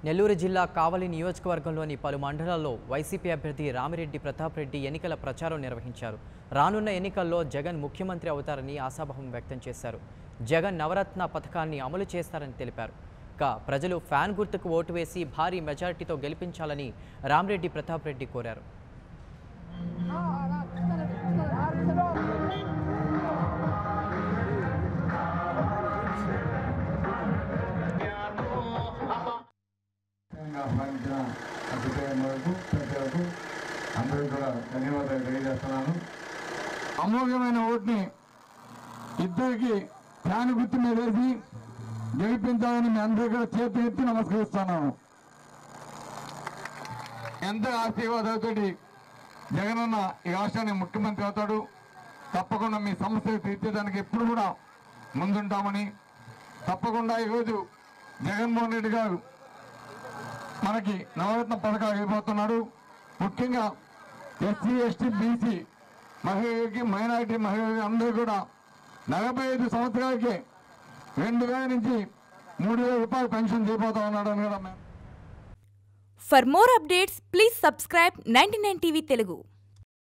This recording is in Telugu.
నెల్లూరు జిల్లా కావలి నియోజకవర్గంలోని పలు మండలాల్లో వైసీపీ అభ్యర్థి రామిరెడ్డి ప్రతాప్ రెడ్డి ఎన్నికల ప్రచారం నిర్వహించారు. రానున్న ఎన్నికల్లో జగన్ ముఖ్యమంత్రి అవుతారని ఆశాభావం వ్యక్తం చేశారు. జగన్ నవరత్న పథకాన్ని అమలు చేస్తారని తెలిపారు. ప్రజలు ఫ్యాన్ గుర్తుకు ఓటు వేసి భారీ మెజారిటీతో గెలిపించాలని రామిరెడ్డి ప్రతాప్ రెడ్డి కోరారు. అందరూ కూడా ధన్యవాదాలు తెలియజేస్తున్నాను. అమోఘమైన ఓటుని ఇద్దరికి ఫ్యాన్ గుర్తు మీద వేసి గెలిపించాలని మీ అందరూ కూడా చేతి ఎత్తి నమస్కరిస్తున్నాను. ఎంత ఆశీర్వాదాలతో జగనన్న ఈ రాష్ట్రానికి ముఖ్యమంత్రి అవుతాడు. తప్పకుండా మీ సమస్యలు తీర్చేదానికి ఎప్పుడు కూడా ముందుంటామని, తప్పకుండా ఈరోజు జగన్మోహన్ రెడ్డి గారు మనకి నవరత్న పథకాలు ఇవ్వబోతున్నాడు. ముఖ్యంగా ఎస్సీ, ఎస్టీ, బీసీ మహిళలకి, మైనారిటీ మహిళలకి అందరూ కూడా 45 సంవత్సరాలకి 2000 నుంచి 3000 రూపాయలు పెన్షన్ చేయబోతా ఉన్నాడు అని కూడా. For more updates, please subscribe 99 TV Telugu.